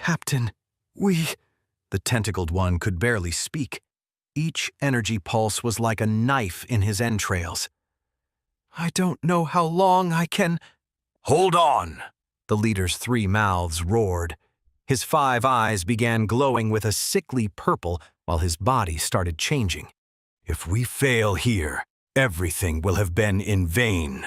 Captain, we... The tentacled one could barely speak. Each energy pulse was like a knife in his entrails. I don't know how long I can... Hold on! The leader's 3 mouths roared. His 5 eyes began glowing with a sickly purple while his body started changing. If we fail here, everything will have been in vain.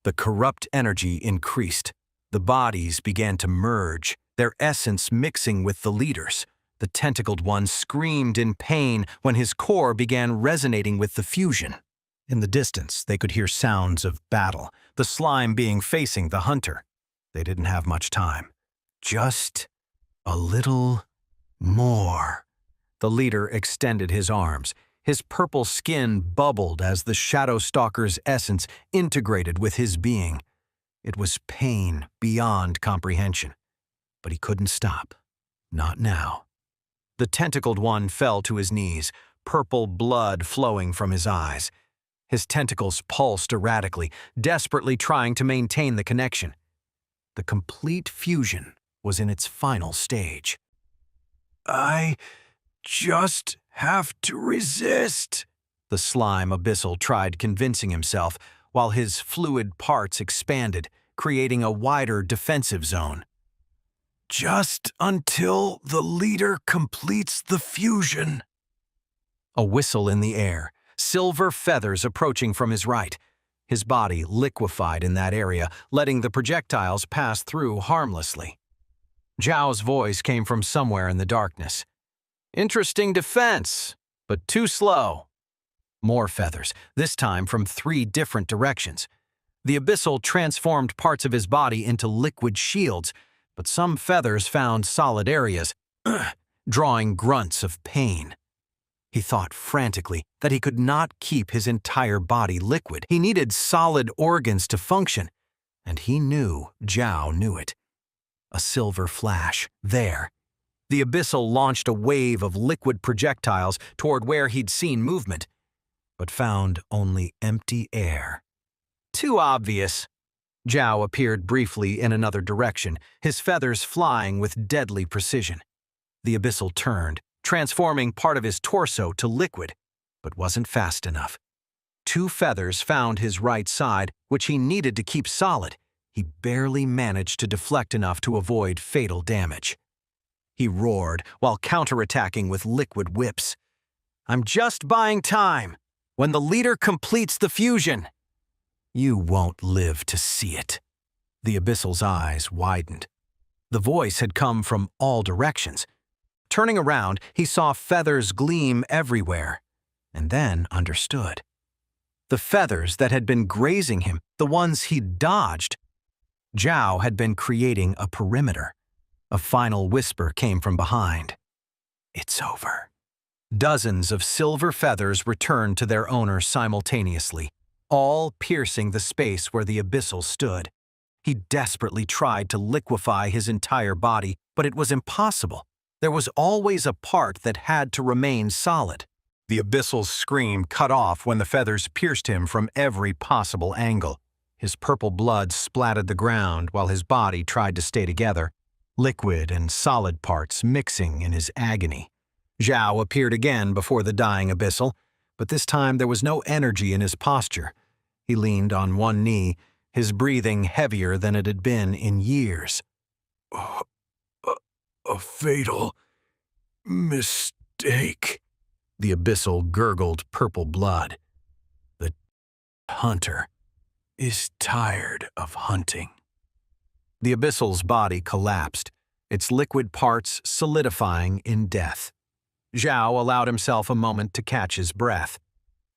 The corrupt energy increased. The bodies began to merge, their essence mixing with the leader's. The tentacled one screamed in pain when his core began resonating with the fusion. In the distance, they could hear sounds of battle, the slime being facing the hunter. They didn't have much time. Just a little more. The leader extended his arms. His purple skin bubbled as the Shadow Stalker's essence integrated with his being. It was pain beyond comprehension. But he couldn't stop. Not now. The tentacled one fell to his knees, purple blood flowing from his eyes. His tentacles pulsed erratically, desperately trying to maintain the connection. The complete fusion was in its final stage. I just have to resist, the slime abyssal tried convincing himself, while his fluid parts expanded, creating a wider defensive zone. Just until the leader completes the fusion. A whistle in the air, silver feathers approaching from his right. His body liquefied in that area, letting the projectiles pass through harmlessly. Zhao's voice came from somewhere in the darkness. Interesting defense, but too slow. More feathers, this time from 3 different directions. The abyssal transformed parts of his body into liquid shields, but some feathers found solid areas, drawing grunts of pain. He thought frantically that he could not keep his entire body liquid. He needed solid organs to function, and he knew Zhao knew it. A silver flash, there. The abyssal launched a wave of liquid projectiles toward where he'd seen movement, but found only empty air. Too obvious. Zhao appeared briefly in another direction, his feathers flying with deadly precision. The abyssal turned, transforming part of his torso to liquid, but wasn't fast enough. 2 feathers found his right side, which he needed to keep solid. He barely managed to deflect enough to avoid fatal damage. He roared while counterattacking with liquid whips. I'm just buying time. When the leader completes the fusion, you won't live to see it. The abyssal's eyes widened. The voice had come from all directions. Turning around, he saw feathers gleam everywhere, and then understood. The feathers that had been grazing him, the ones he'd dodged. Zhao had been creating a perimeter. A final whisper came from behind. It's over. Dozens of silver feathers returned to their owner simultaneously, all piercing the space where the abyssal stood. He desperately tried to liquefy his entire body, but it was impossible. There was always a part that had to remain solid. The abyssal's scream cut off when the feathers pierced him from every possible angle. His purple blood splattered the ground while his body tried to stay together, liquid and solid parts mixing in his agony. Zhao appeared again before the dying abyssal, but this time there was no energy in his posture. He leaned on one knee, his breathing heavier than it had been in years. A fatal mistake. The abyssal gurgled purple blood. The hunter is tired of hunting. The abyssal's body collapsed, its liquid parts solidifying in death. Zhao allowed himself a moment to catch his breath.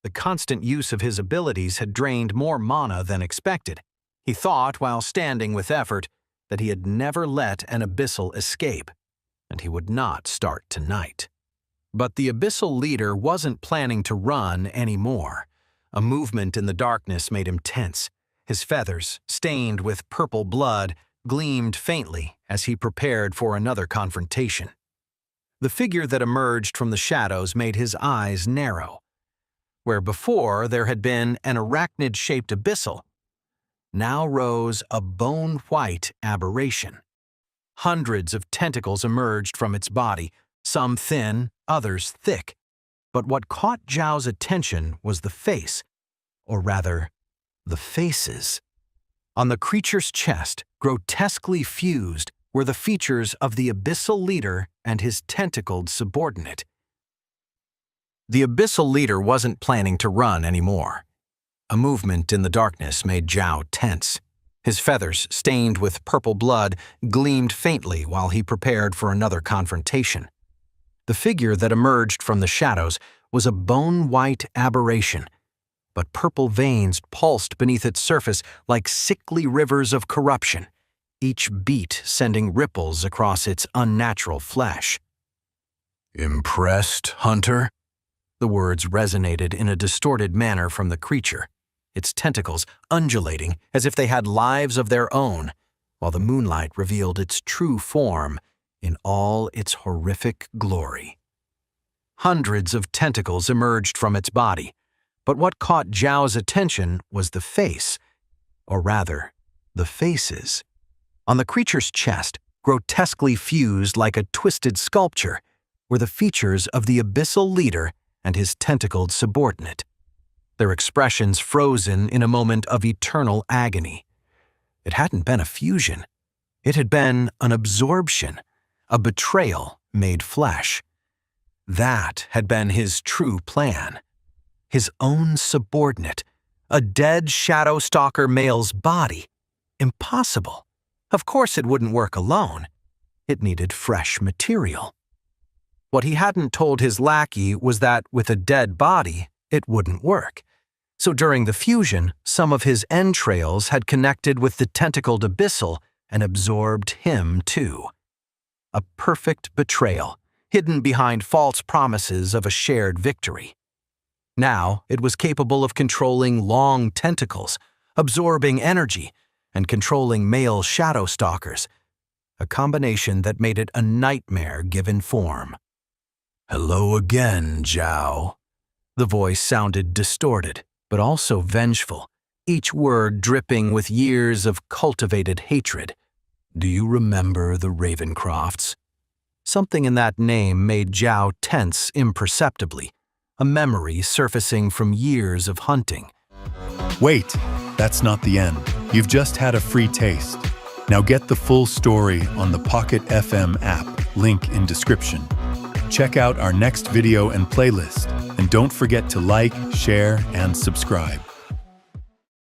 The constant use of his abilities had drained more mana than expected. He thought, while standing with effort, that he had never let an abyssal escape, and he would not start tonight. But the abyssal leader wasn't planning to run anymore. A movement in the darkness made him tense. His feathers, stained with purple blood, gleamed faintly as he prepared for another confrontation. The figure that emerged from the shadows made his eyes narrow. Where before there had been an arachnid-shaped abyssal, now rose a bone-white aberration. Hundreds of tentacles emerged from its body, some thin, others thick. But what caught Zhao's attention was the face, or rather, the faces. On the creature's chest, grotesquely fused, were the features of the abyssal leader and his tentacled subordinate. The abyssal leader wasn't planning to run anymore. A movement in the darkness made Zhao tense. His feathers, stained with purple blood, gleamed faintly while he prepared for another confrontation. The figure that emerged from the shadows was a bone-white aberration, but purple veins pulsed beneath its surface like sickly rivers of corruption, each beat sending ripples across its unnatural flesh. "Impressed, Hunter?" The words resonated in a distorted manner from the creature, its tentacles undulating as if they had lives of their own, while the moonlight revealed its true form in all its horrific glory. Hundreds of tentacles emerged from its body, but what caught Zhao's attention was the face, or rather, the faces. On the creature's chest, grotesquely fused like a twisted sculpture, were the features of the abyssal leader and his tentacled subordinate, their expressions frozen in a moment of eternal agony. It hadn't been a fusion. It had been an absorption, a betrayal made flesh. That had been his true plan. His own subordinate, a dead Shadow Stalker male's body. Impossible. Of course it wouldn't work alone. It needed fresh material. What he hadn't told his lackey was that with a dead body, it wouldn't work. So during the fusion, some of his entrails had connected with the tentacled abyssal and absorbed him too. A perfect betrayal, hidden behind false promises of a shared victory. Now it was capable of controlling long tentacles, absorbing energy, and controlling male Shadow Stalkers, a combination that made it a nightmare given form. "Hello again, Zhao." The voice sounded distorted, but also vengeful, each word dripping with years of cultivated hatred. "Do you remember the Ravencrofts?" Something in that name made Zhao tense imperceptibly, a memory surfacing from years of hunting. Wait, that's not the end. You've just had a free taste. Now get the full story on the Pocket FM app, link in description. Check out our next video and playlist, and don't forget to like, share, and subscribe.